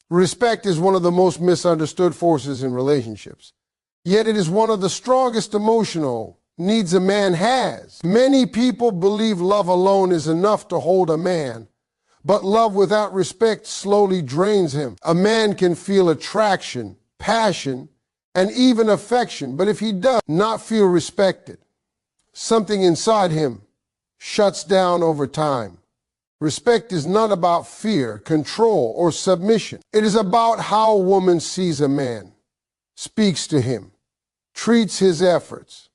Respect is one of the most misunderstood forces in relationships. Yet it is one of the strongest emotional needs a man has. Many people believe love alone is enough to hold a man, but love without respect slowly drains him. A man can feel attraction, passion, and even affection, but if he does not feel respected, something inside him shuts down over time. Respect is not about fear, control, or submission. It is about how a woman sees a man, speaks to him, treats his efforts,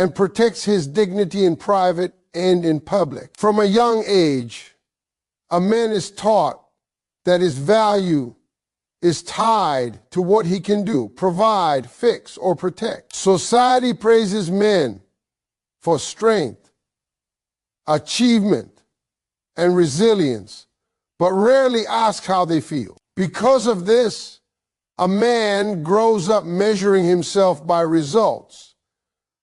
and protects his dignity in private and in public. From a young age, a man is taught that his value is tied to what he can do, provide, fix, or protect. Society praises men for strength, achievement, and resilience, but rarely asks how they feel. Because of this, a man grows up measuring himself by results.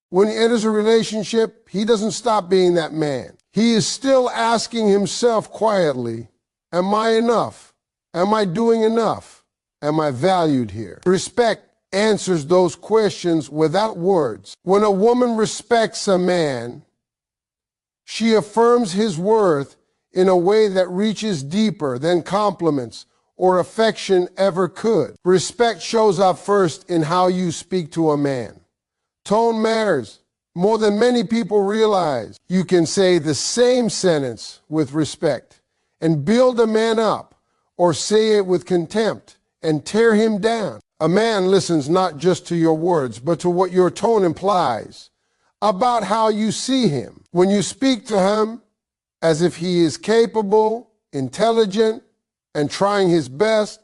When he enters a relationship, he doesn't stop being that man. He is still asking himself quietly, am I enough? Am I doing enough? Am I valued here? Respect answers those questions without words. When a woman respects a man, she affirms his worth in a way that reaches deeper than compliments or affection ever could. Respect shows up first in how you speak to a man. Tone matters more than many people realize. You can say the same sentence with respect and build a man up, or say it with contempt and tear him down. A man listens not just to your words, but to what your tone implies about how you see him. When you speak to him as if he is capable, intelligent, and trying his best,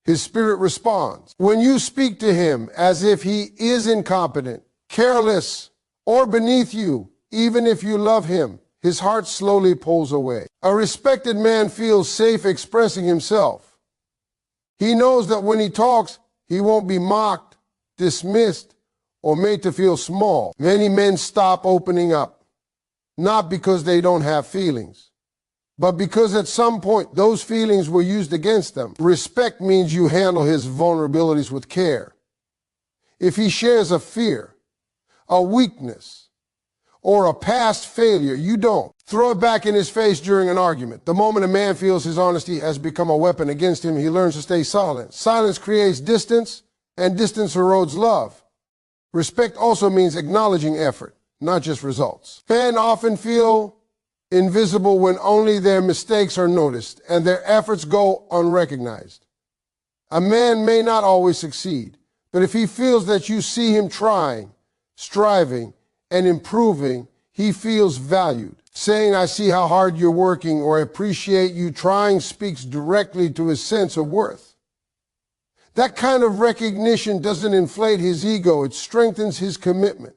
his spirit responds. When you speak to him as if he is incompetent, careless, or beneath you, even if you love him, his heart slowly pulls away. A respected man feels safe expressing himself. He knows that when he talks, he won't be mocked, dismissed, or made to feel small. Many men stop opening up, not because they don't have feelings, but because at some point those feelings were used against them. Respect means you handle his vulnerabilities with care. If he shares a fear, a weakness, or a past failure, you don't. Throw it back in his face during an argument. The moment a man feels his honesty has become a weapon against him, he learns to stay silent. Silence creates distance, and distance erodes love. Respect also means acknowledging effort, not just results. Men often feel invisible when only their mistakes are noticed and their efforts go unrecognized. A man may not always succeed, but if he feels that you see him trying, striving, and improving, he feels valued. Saying, I see how hard you're working, or I appreciate you trying, speaks directly to his sense of worth. That kind of recognition doesn't inflate his ego, it strengthens his commitment.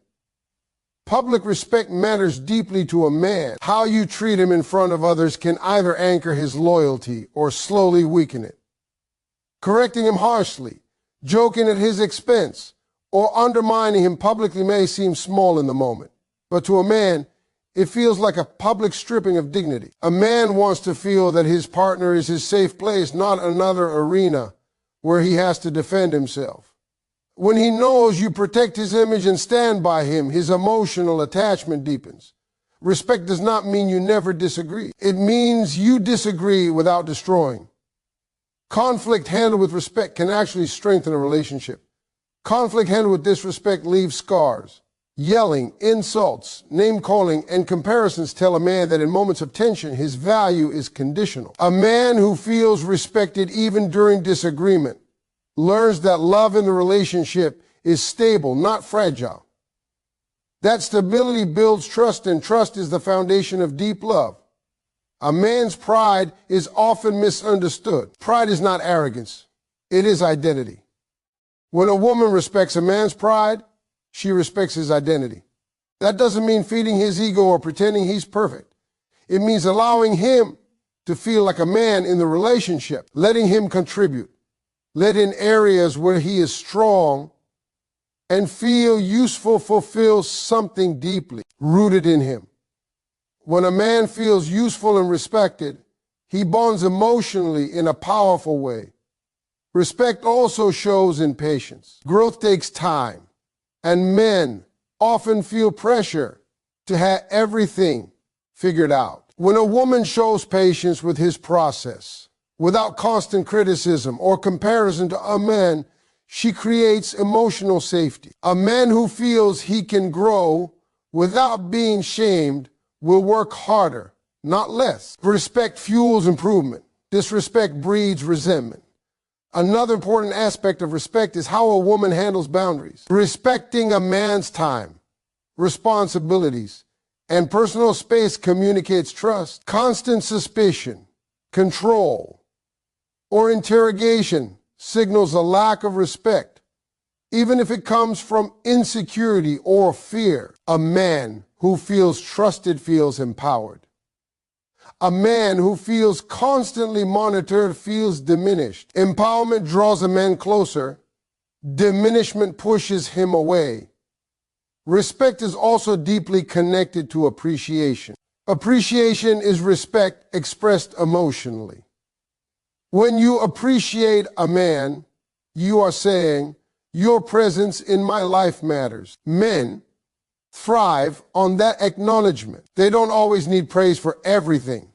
Public respect matters deeply to a man. How you treat him in front of others can either anchor his loyalty or slowly weaken it. Correcting him harshly, joking at his expense, or undermining him publicly may seem small in the moment, but to a man, it feels like a public stripping of dignity. A man wants to feel that his partner is his safe place, not another arena where he has to defend himself. When he knows you protect his image and stand by him, his emotional attachment deepens. Respect does not mean you never disagree. It means you disagree without destroying. Conflict handled with respect can actually strengthen a relationship. Conflict handled with disrespect leaves scars. Yelling, insults, name-calling, and comparisons tell a man that in moments of tension, his value is conditional. A man who feels respected even during disagreement learns that love in the relationship is stable, not fragile. That stability builds trust, and trust is the foundation of deep love. A man's pride is often misunderstood. Pride is not arrogance. It is identity. When a woman respects a man's pride, she respects his identity. That doesn't mean feeding his ego or pretending he's perfect. It means allowing him to feel like a man in the relationship, letting him contribute, let in areas where he is strong, and feel useful fulfills something deeply rooted in him. When a man feels useful and respected, he bonds emotionally in a powerful way. Respect also shows in patience. Growth takes time, and men often feel pressure to have everything figured out. When a woman shows patience with his process, without constant criticism or comparison to a man, she creates emotional safety. A man who feels he can grow without being shamed will work harder, not less. Respect fuels improvement. Disrespect breeds resentment. Another important aspect of respect is how a woman handles boundaries. Respecting a man's time, responsibilities, and personal space communicates trust. Constant suspicion, control, or interrogation signals a lack of respect, even if it comes from insecurity or fear. A man who feels trusted feels empowered. A man who feels constantly monitored feels diminished. Empowerment draws a man closer. Diminishment pushes him away. Respect is also deeply connected to appreciation. Appreciation is respect expressed emotionally. When you appreciate a man, you are saying, "Your presence in my life matters." Men thrive on that acknowledgement. They don't always need praise for everything,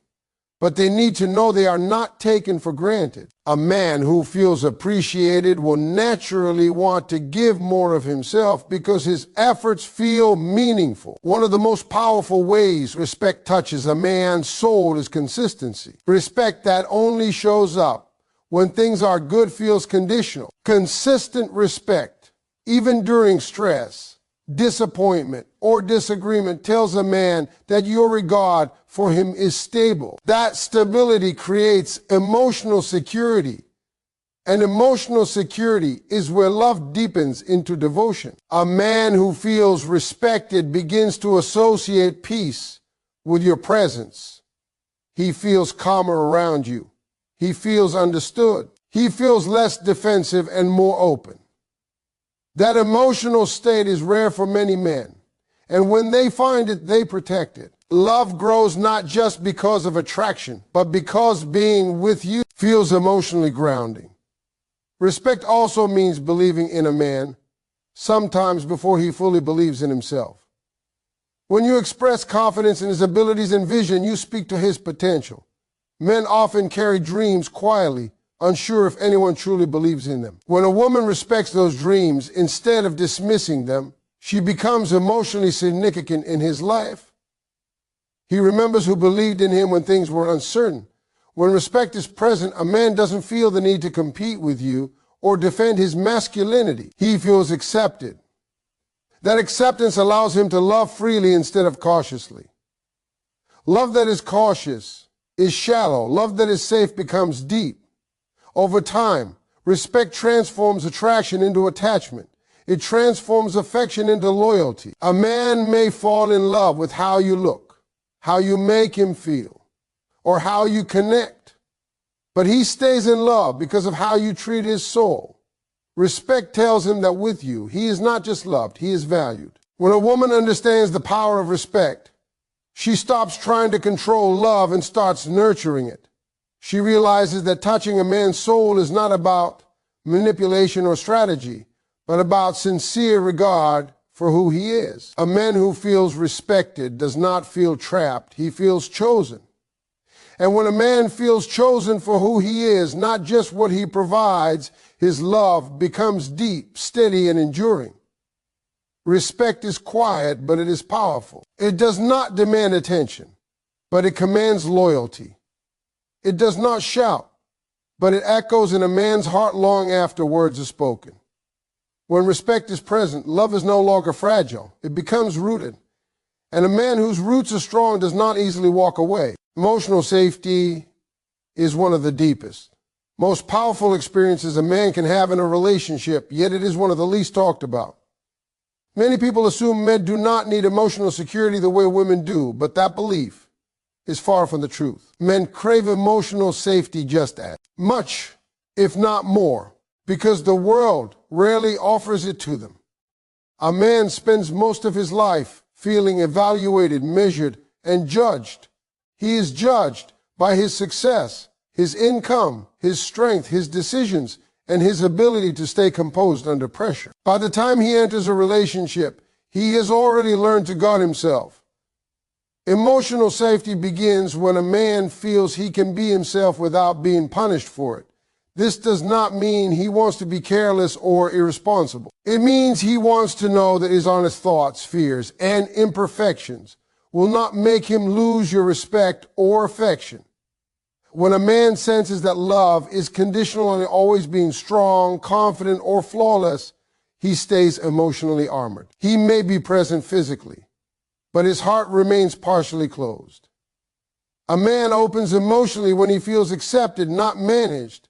but they need to know they are not taken for granted. A man who feels appreciated will naturally want to give more of himself because his efforts feel meaningful. One of the most powerful ways respect touches a man's soul is consistency. Respect that only shows up when things are good feels conditional. Consistent respect, even during stress, disappointment, or disagreement, tells a man that your regard for him is stable. That stability creates emotional security, and emotional security is where love deepens into devotion. A man who feels respected begins to associate peace with your presence. He feels calmer around you. He feels understood. He feels less defensive and more open. That emotional state is rare for many men, and when they find it, they protect it. Love grows not just because of attraction, but because being with you feels emotionally grounding. Respect also means believing in a man, sometimes before he fully believes in himself. When you express confidence in his abilities and vision, you speak to his potential. Men often carry dreams quietly, unsure if anyone truly believes in them. When a woman respects those dreams, instead of dismissing them, she becomes emotionally significant in his life. He remembers who believed in him when things were uncertain. When respect is present, a man doesn't feel the need to compete with you or defend his masculinity. He feels accepted. That acceptance allows him to love freely instead of cautiously. Love that is cautious is shallow. Love that is safe becomes deep. Over time, respect transforms attraction into attachment. It transforms affection into loyalty. A man may fall in love with how you look, how you make him feel, or how you connect, but he stays in love because of how you treat his soul. Respect tells him that with you, he is not just loved, he is valued. When a woman understands the power of respect, she stops trying to control love and starts nurturing it. She realizes that touching a man's soul is not about manipulation or strategy, but about sincere regard for who he is. A man who feels respected does not feel trapped, he feels chosen. And when a man feels chosen for who he is, not just what he provides, his love becomes deep, steady, and enduring. Respect is quiet, but it is powerful. It does not demand attention, but it commands loyalty. It does not shout, but it echoes in a man's heart long after words are spoken. When respect is present, love is no longer fragile. It becomes rooted. And a man whose roots are strong does not easily walk away. Emotional safety is one of the deepest, most powerful experiences a man can have in a relationship, yet it is one of the least talked about. Many people assume men do not need emotional security the way women do, but that belief is far from the truth. Men crave emotional safety just as much, if not more, because the world rarely offers it to them. A man spends most of his life feeling evaluated, measured, and judged. He is judged by his success, his income, his strength, his decisions, and his ability to stay composed under pressure. By the time he enters a relationship, he has already learned to guard himself. Emotional safety begins when a man feels he can be himself without being punished for it. This does not mean he wants to be careless or irresponsible. It means he wants to know that his honest thoughts, fears, and imperfections will not make him lose your respect or affection. When a man senses that love is conditional on always being strong, confident, or flawless, he stays emotionally armored. He may be present physically, but his heart remains partially closed. A man opens emotionally when he feels accepted, not managed.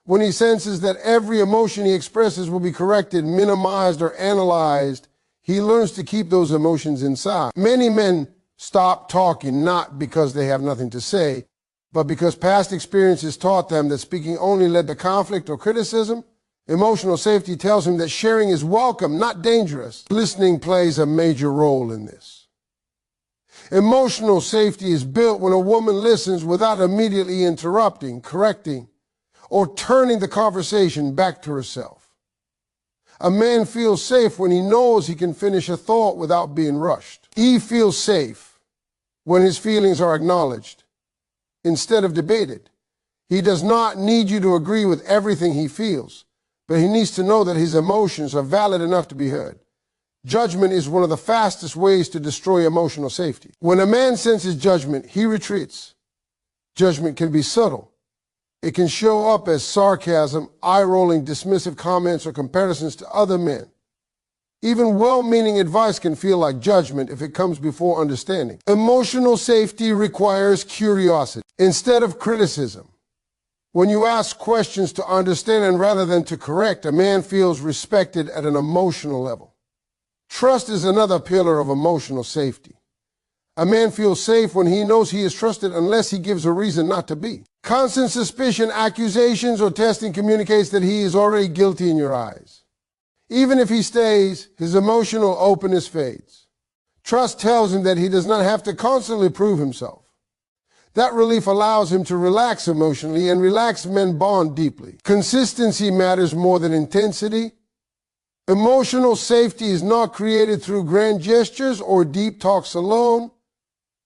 When he senses that every emotion he expresses will be corrected, minimized, or analyzed, he learns to keep those emotions inside. Many men stop talking not because they have nothing to say, but because past experiences taught them that speaking only led to conflict or criticism. Emotional safety tells him that sharing is welcome, not dangerous. Listening plays a major role in this. Emotional safety is built when a woman listens without immediately interrupting, correcting, or turning the conversation back to herself. A man feels safe when he knows he can finish a thought without being rushed. He feels safe when his feelings are acknowledged instead of debated. He does not need you to agree with everything he feels, but he needs to know that his emotions are valid enough to be heard. Judgment is one of the fastest ways to destroy emotional safety. When a man senses judgment, he retreats. Judgment can be subtle. It can show up as sarcasm, eye-rolling, dismissive comments, or comparisons to other men. Even well-meaning advice can feel like judgment if it comes before understanding. Emotional safety requires curiosity instead of criticism. When you ask questions to understand and rather than to correct, a man feels respected at an emotional level. Trust is another pillar of emotional safety. A man feels safe when he knows he is trusted unless he gives a reason not to be. Constant suspicion, accusations, or testing communicates that he is already guilty in your eyes. Even if he stays, his emotional openness fades. Trust tells him that he does not have to constantly prove himself. That relief allows him to relax emotionally, and relaxed men bond deeply. Consistency matters more than intensity. Emotional safety is not created through grand gestures or deep talks alone.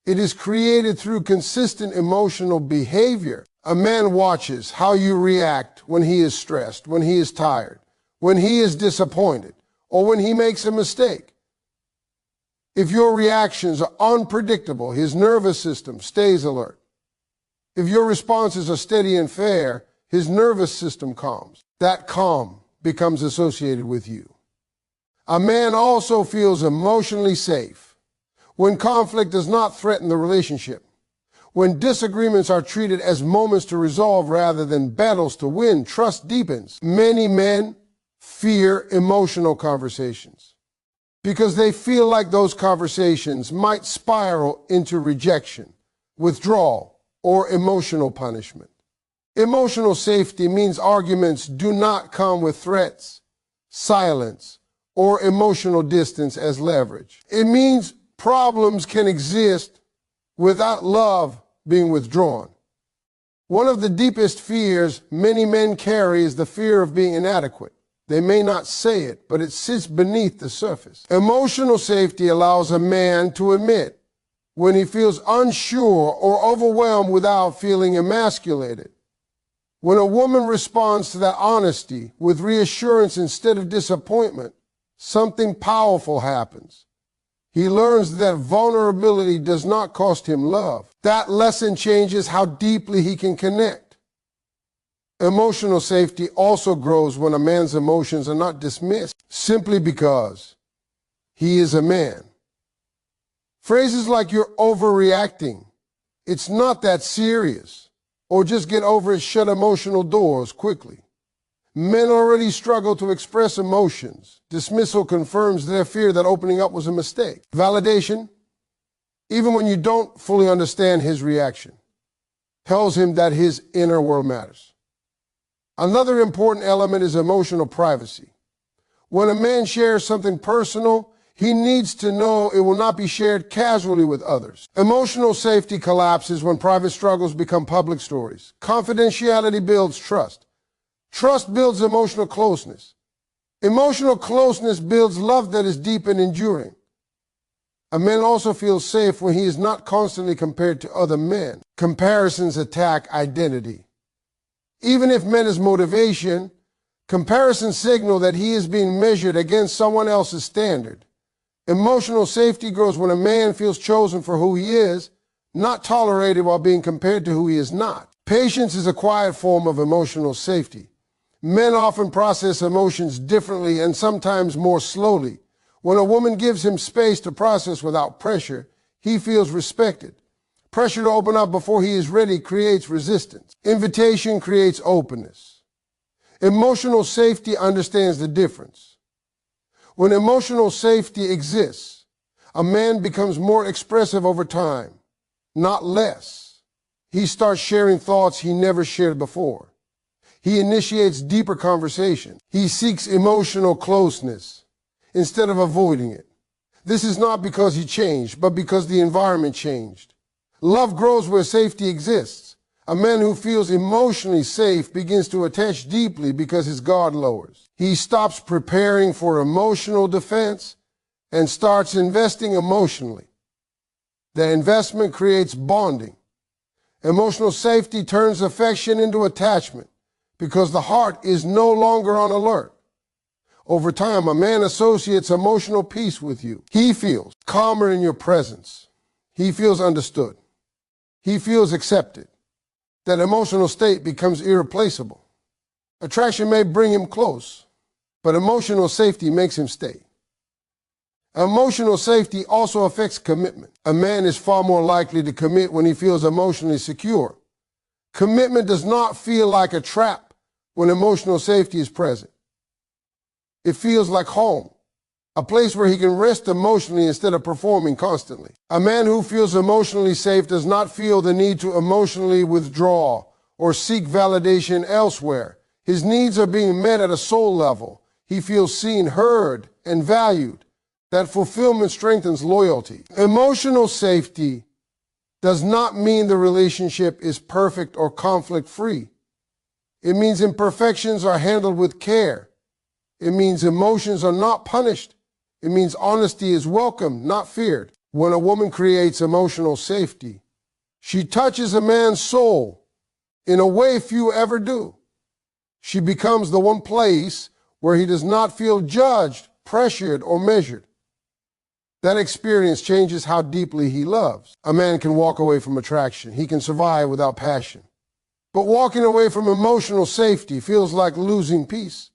It is created through consistent emotional behavior. A man watches how you react when he is stressed, when he is tired, when he is disappointed, or when he makes a mistake. If your reactions are unpredictable, his nervous system stays alert. If your responses are steady and fair, his nervous system calms. That calm becomes associated with you. A man also feels emotionally safe when conflict does not threaten the relationship, when disagreements are treated as moments to resolve rather than battles to win. Trust deepens. Many men fear emotional conversations because they feel like those conversations might spiral into rejection, withdrawal, or emotional punishment. Emotional safety means arguments do not come with threats, silence, or emotional distance as leverage. It means problems can exist without love being withdrawn. One of the deepest fears many men carry is the fear of being inadequate. They may not say it, but it sits beneath the surface. Emotional safety allows a man to admit when he feels unsure or overwhelmed without feeling emasculated. When a woman responds to that honesty with reassurance instead of disappointment, something powerful happens. He learns that vulnerability does not cost him love. That lesson changes how deeply he can connect. Emotional safety also grows when a man's emotions are not dismissed simply because he is a man. Phrases like "you're overreacting," "it's not that serious," or "just get over it" shut emotional doors quickly. Men already struggle to express emotions. Dismissal confirms their fear that opening up was a mistake. Validation, even when you don't fully understand his reaction, tells him that his inner world matters. Another important element is emotional privacy. When a man shares something personal, he needs to know it will not be shared casually with others. Emotional safety collapses when private struggles become public stories. Confidentiality builds trust. Trust builds emotional closeness. Emotional closeness builds love that is deep and enduring. A man also feels safe when he is not constantly compared to other men. Comparisons attack identity. Even if men is motivation, comparisons signal that he is being measured against someone else's standard. Emotional safety grows when a man feels chosen for who he is, not tolerated while being compared to who he is not. Patience is a quiet form of emotional safety. Men often process emotions differently and sometimes more slowly. When a woman gives him space to process without pressure, he feels respected. Pressure to open up before he is ready creates resistance. Invitation creates openness. Emotional safety understands the difference. When emotional safety exists, a man becomes more expressive over time, not less. He starts sharing thoughts he never shared before. He initiates deeper conversation. He seeks emotional closeness instead of avoiding it. This is not because he changed, but because the environment changed. Love grows where safety exists. A man who feels emotionally safe begins to attach deeply because his guard lowers. He stops preparing for emotional defense and starts investing emotionally. The investment creates bonding. Emotional safety turns affection into attachment because the heart is no longer on alert. Over time, a man associates emotional peace with you. He feels calmer in your presence. He feels understood. He feels accepted. That emotional state becomes irreplaceable. Attraction may bring him close, but emotional safety makes him stay. Emotional safety also affects commitment. A man is far more likely to commit when he feels emotionally secure. Commitment does not feel like a trap when emotional safety is present. It feels like home, a place where he can rest emotionally instead of performing constantly. A man who feels emotionally safe does not feel the need to emotionally withdraw or seek validation elsewhere. His needs are being met at a soul level. He feels seen, heard, and valued. That fulfillment strengthens loyalty. Emotional safety does not mean the relationship is perfect or conflict-free. It means imperfections are handled with care. It means emotions are not punished. It means honesty is welcomed, not feared. When a woman creates emotional safety, she touches a man's soul in a way few ever do. She becomes the one place where he does not feel judged, pressured, or measured. That experience changes how deeply he loves. A man can walk away from attraction. He can survive without passion. But walking away from emotional safety feels like losing peace.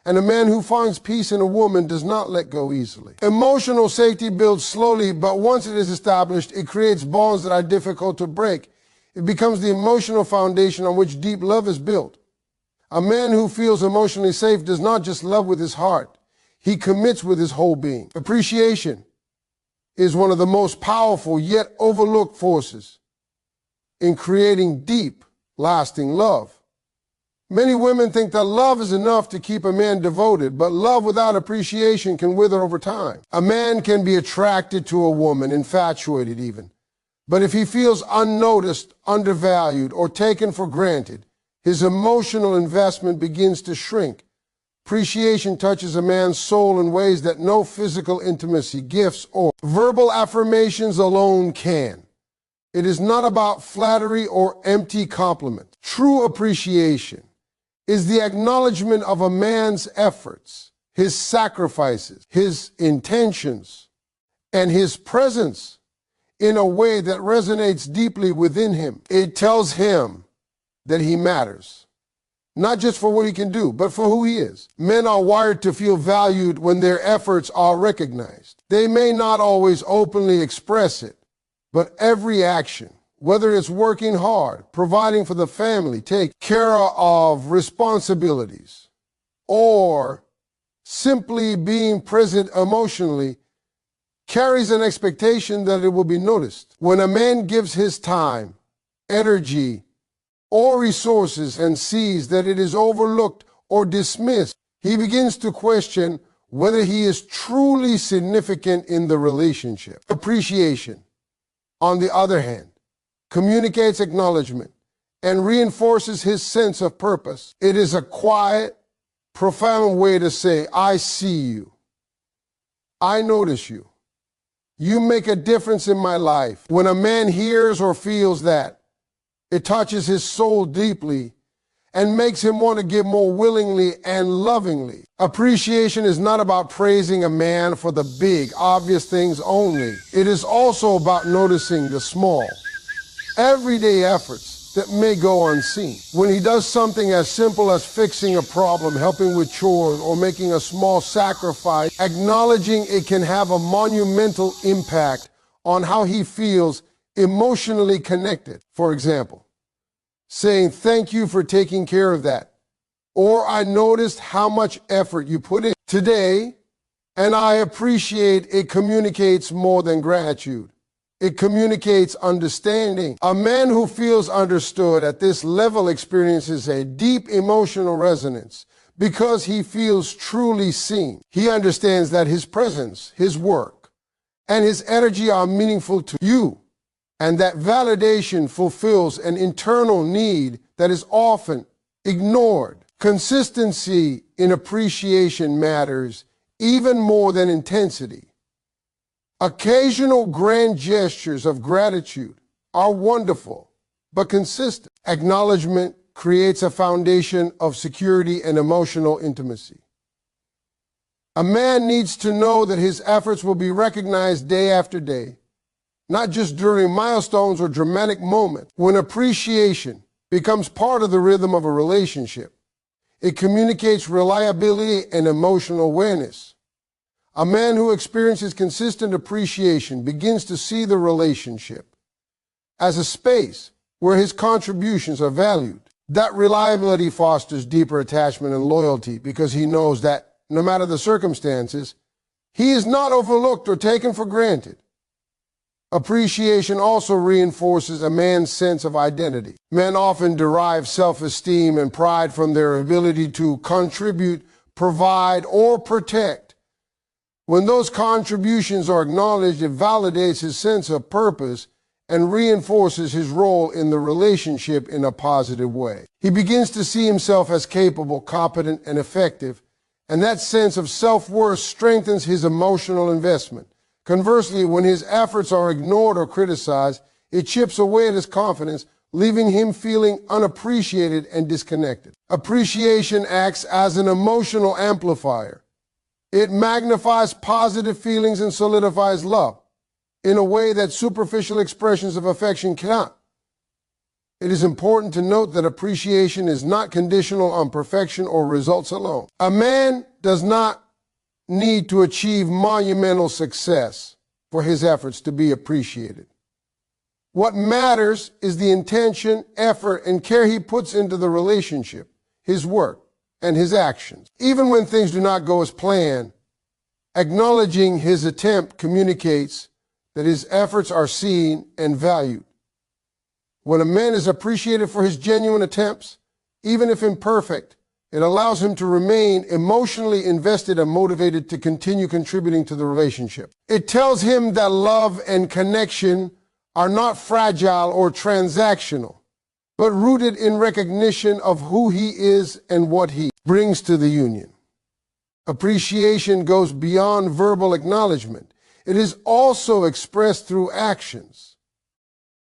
And a man who finds peace in a woman does not let go easily. Emotional safety builds slowly, but once it is established, it creates bonds that are difficult to break. It becomes the emotional foundation on which deep love is built. A man who feels emotionally safe does not just love with his heart. He commits with his whole being. Appreciation is one of the most powerful yet overlooked forces in creating deep, lasting love. Many women think that love is enough to keep a man devoted, but love without appreciation can wither over time. A man can be attracted to a woman, infatuated even, but if he feels unnoticed, undervalued, or taken for granted, his emotional investment begins to shrink. Appreciation touches a man's soul in ways that no physical intimacy, gifts, or verbal affirmations alone can. It is not about flattery or empty compliment. True appreciation is the acknowledgement of a man's efforts, his sacrifices, his intentions, and his presence in a way that resonates deeply within him. It tells him that he matters, not just for what he can do, but for who he is. Men are wired to feel valued when their efforts are recognized. They may not always openly express it, but every action, whether it's working hard, providing for the family, take care of responsibilities, or simply being present emotionally, carries an expectation that it will be noticed. When a man gives his time, energy, or resources and sees that it is overlooked or dismissed, he begins to question whether he is truly significant in the relationship. Appreciation, on the other hand, communicates acknowledgement and reinforces his sense of purpose. It is a quiet, profound way to say, I see you. I notice you. You make a difference in my life. When a man hears or feels that, it touches his soul deeply and makes him want to give more willingly and lovingly. Appreciation is not about praising a man for the big, obvious things only. It is also about noticing the small, everyday efforts that may go unseen. When he does something as simple as fixing a problem, helping with chores, or making a small sacrifice, acknowledging it can have a monumental impact on how he feels emotionally connected. For example, saying, thank you for taking care of that. Or I noticed how much effort you put in today, and I appreciate it communicates more than gratitude. It communicates understanding. A man who feels understood at this level experiences a deep emotional resonance because he feels truly seen. He understands that his presence, his work, and his energy are meaningful to you, and that validation fulfills an internal need that is often ignored. Consistency in appreciation matters even more than intensity. Occasional grand gestures of gratitude are wonderful, but consistent. Acknowledgement creates a foundation of security and emotional intimacy. A man needs to know that his efforts will be recognized day after day, not just during milestones or dramatic moments. When appreciation becomes part of the rhythm of a relationship, it communicates reliability and emotional awareness. A man who experiences consistent appreciation begins to see the relationship as a space where his contributions are valued. That reliability fosters deeper attachment and loyalty because he knows that no matter the circumstances, he is not overlooked or taken for granted. Appreciation also reinforces a man's sense of identity. Men often derive self-esteem and pride from their ability to contribute, provide, or protect. When those contributions are acknowledged, it validates his sense of purpose and reinforces his role in the relationship in a positive way. He begins to see himself as capable, competent, and effective, and that sense of self-worth strengthens his emotional investment. Conversely, when his efforts are ignored or criticized, it chips away at his confidence, leaving him feeling unappreciated and disconnected. Appreciation acts as an emotional amplifier. It magnifies positive feelings and solidifies love in a way that superficial expressions of affection cannot. It is important to note that appreciation is not conditional on perfection or results alone. A man does not need to achieve monumental success for his efforts to be appreciated. What matters is the intention, effort, and care he puts into the relationship, his work, and his actions. Even when things do not go as planned, acknowledging his attempt communicates that his efforts are seen and valued. When a man is appreciated for his genuine attempts, even if imperfect, it allows him to remain emotionally invested and motivated to continue contributing to the relationship. It tells him that love and connection are not fragile or transactional, but rooted in recognition of who he is and what he brings to the union. Appreciation goes beyond verbal acknowledgement. It is also expressed through actions.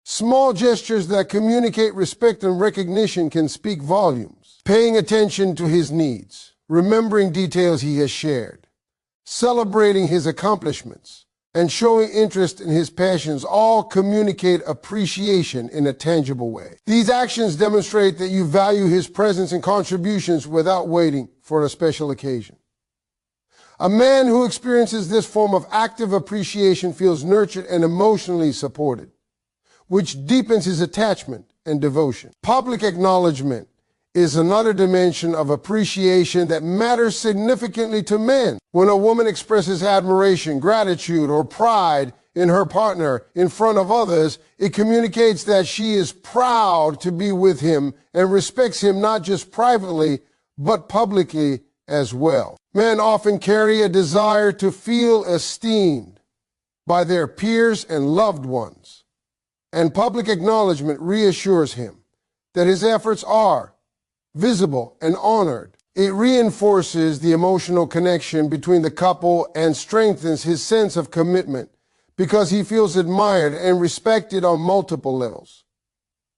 Small gestures that communicate respect and recognition can speak volumes. Paying attention to his needs, remembering details he has shared, celebrating his accomplishments, and showing interest in his passions all communicate appreciation in a tangible way. These actions demonstrate that you value his presence and contributions without waiting for a special occasion. A man who experiences this form of active appreciation feels nurtured and emotionally supported, which deepens his attachment and devotion. Public acknowledgement is another dimension of appreciation that matters significantly to men. When a woman expresses admiration, gratitude, or pride in her partner in front of others, it communicates that she is proud to be with him and respects him not just privately, but publicly as well. Men often carry a desire to feel esteemed by their peers and loved ones, and public acknowledgement reassures him that his efforts are visible and honored. It reinforces the emotional connection between the couple and strengthens his sense of commitment because he feels admired and respected on multiple levels.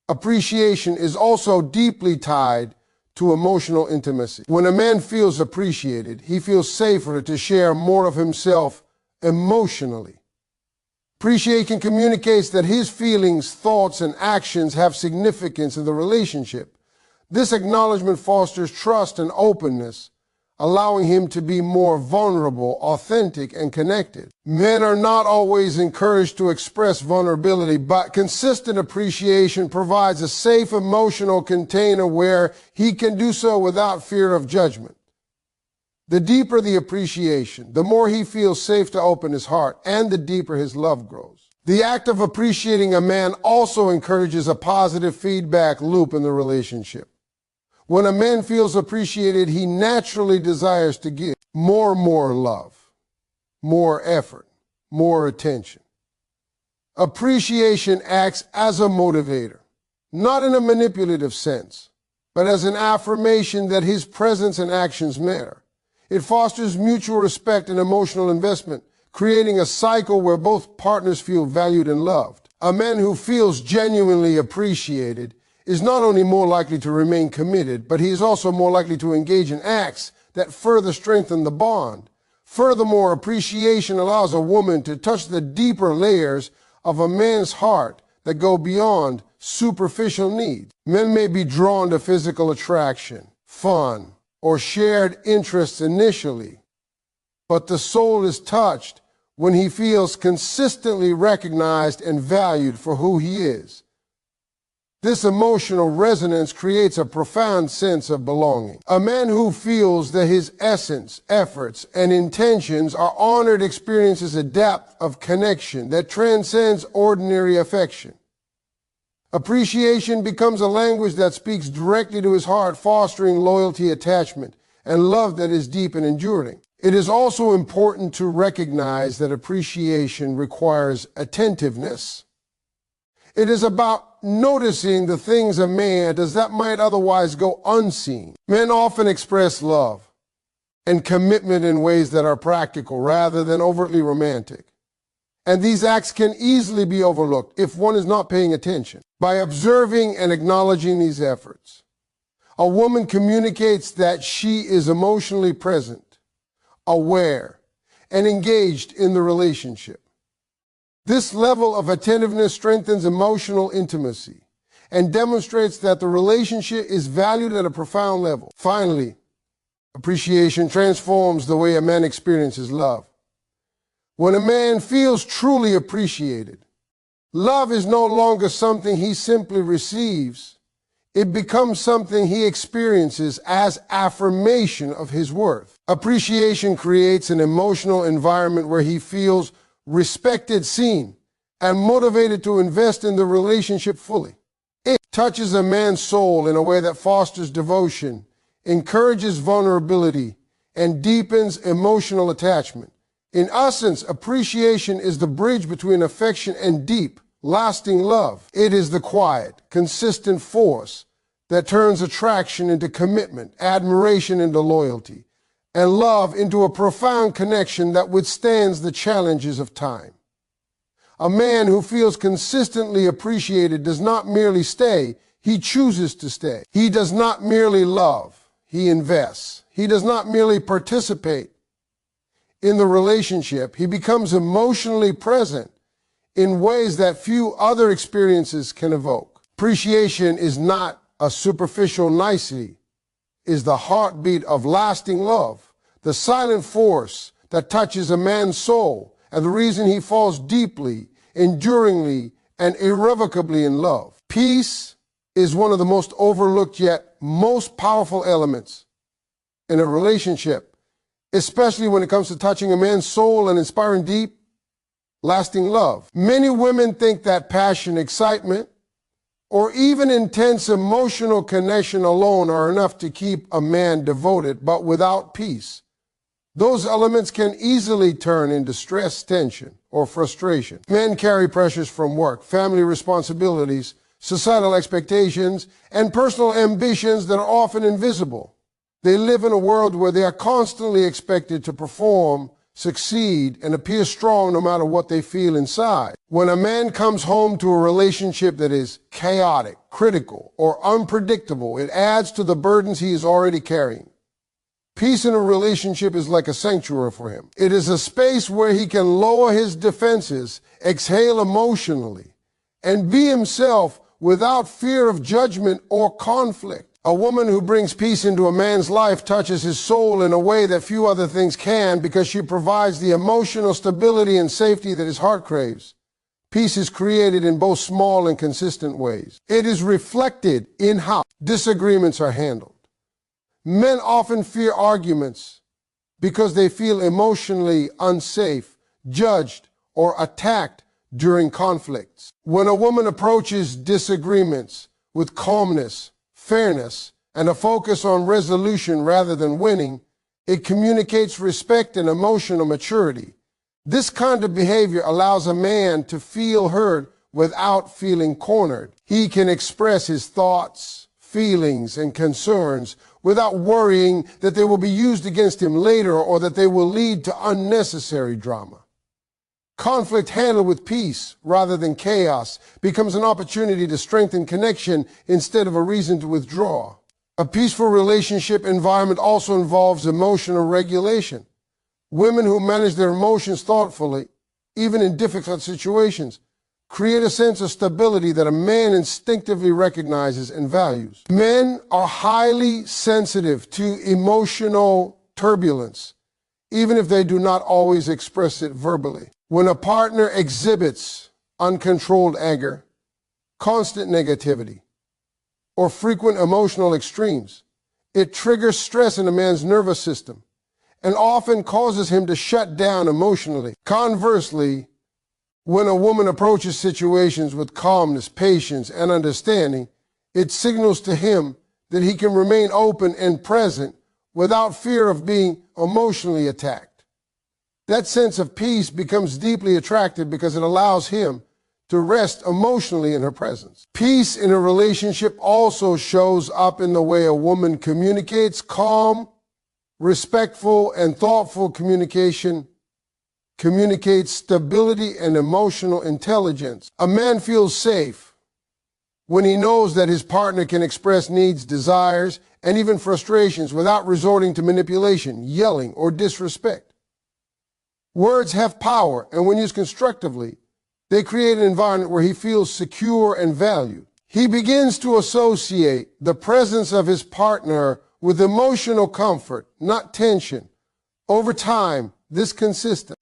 Appreciation is also deeply tied to emotional intimacy. When a man feels appreciated, he feels safer to share more of himself emotionally. Appreciation communicates that his feelings, thoughts, and actions have significance in the relationship. This acknowledgement fosters trust and openness, allowing him to be more vulnerable, authentic, and connected. Men are not always encouraged to express vulnerability, but consistent appreciation provides a safe emotional container where he can do so without fear of judgment. The deeper the appreciation, the more he feels safe to open his heart, and the deeper his love grows. The act of appreciating a man also encourages a positive feedback loop in the relationship. When a man feels appreciated, he naturally desires to give more love, more effort, more attention. Appreciation acts as a motivator, not in a manipulative sense, but as an affirmation that his presence and actions matter. It fosters mutual respect and emotional investment, creating a cycle where both partners feel valued and loved. A man who feels genuinely appreciated is not only more likely to remain committed, but he is also more likely to engage in acts that further strengthen the bond. Furthermore, appreciation allows a woman to touch the deeper layers of a man's heart that go beyond superficial needs. Men may be drawn to physical attraction, fun, or shared interests initially, but the soul is touched when he feels consistently recognized and valued for who he is. This emotional resonance creates a profound sense of belonging. A man who feels that his essence, efforts, and intentions are honored experiences a depth of connection that transcends ordinary affection. Appreciation becomes a language that speaks directly to his heart, fostering loyalty, attachment, and love that is deep and enduring. It is also important to recognize that appreciation requires attentiveness. It is about noticing the things a man does that might otherwise go unseen. Men often express love and commitment in ways that are practical rather than overtly romantic. And these acts can easily be overlooked if one is not paying attention. By observing and acknowledging these efforts, a woman communicates that she is emotionally present, aware, and engaged in the relationship. This level of attentiveness strengthens emotional intimacy and demonstrates that the relationship is valued at a profound level. Finally, appreciation transforms the way a man experiences love. When a man feels truly appreciated, love is no longer something he simply receives. It becomes something he experiences as affirmation of his worth. Appreciation creates an emotional environment where he feels respected, seen, and motivated to invest in the relationship fully. It touches a man's soul in a way that fosters devotion, encourages vulnerability, and deepens emotional attachment. In essence, appreciation is the bridge between affection and deep, lasting love. It is the quiet, consistent force that turns attraction into commitment, admiration into loyalty, and love into a profound connection that withstands the challenges of time. A man who feels consistently appreciated does not merely stay, he chooses to stay. He does not merely love, he invests. He does not merely participate in the relationship, he becomes emotionally present in ways that few other experiences can evoke. Appreciation is not a superficial nicety, is the heartbeat of lasting love, the silent force that touches a man's soul, and the reason he falls deeply, enduringly, and irrevocably in love. Peace is one of the most overlooked yet most powerful elements in a relationship, especially when it comes to touching a man's soul and inspiring deep, lasting love. Many women think that passion, excitement, or even intense emotional connection alone are enough to keep a man devoted, but without peace, those elements can easily turn into stress, tension, or frustration. Men carry pressures from work, family responsibilities, societal expectations, and personal ambitions that are often invisible. They live in a world where they are constantly expected to perform, succeed, and appear strong no matter what they feel inside. When a man comes home to a relationship that is chaotic, critical, or unpredictable, it adds to the burdens he is already carrying. Peace in a relationship is like a sanctuary for him. It is a space where he can lower his defenses, exhale emotionally, and be himself without fear of judgment or conflict. A woman who brings peace into a man's life touches his soul in a way that few other things can, because she provides the emotional stability and safety that his heart craves. Peace is created in both small and consistent ways. It is reflected in how disagreements are handled. Men often fear arguments because they feel emotionally unsafe, judged, or attacked during conflicts. When a woman approaches disagreements with calmness, fairness, and a focus on resolution rather than winning, it communicates respect and emotional maturity. This kind of behavior allows a man to feel heard without feeling cornered. He can express his thoughts, feelings, and concerns without worrying that they will be used against him later or that they will lead to unnecessary drama. Conflict handled with peace rather than chaos becomes an opportunity to strengthen connection instead of a reason to withdraw. A peaceful relationship environment also involves emotional regulation. Women who manage their emotions thoughtfully, even in difficult situations, create a sense of stability that a man instinctively recognizes and values. Men are highly sensitive to emotional turbulence, even if they do not always express it verbally. When a partner exhibits uncontrolled anger, constant negativity, or frequent emotional extremes, it triggers stress in a man's nervous system and often causes him to shut down emotionally. Conversely, when a woman approaches situations with calmness, patience, and understanding, it signals to him that he can remain open and present without fear of being emotionally attacked. That sense of peace becomes deeply attractive because it allows him to rest emotionally in her presence. Peace in a relationship also shows up in the way a woman communicates. Calm, respectful, and thoughtful communication communicates stability and emotional intelligence. A man feels safe when he knows that his partner can express needs, desires, and even frustrations without resorting to manipulation, yelling, or disrespect. Words have power, and when used constructively, they create an environment where he feels secure and valued. He begins to associate the presence of his partner with emotional comfort, not tension. Over time, this consistency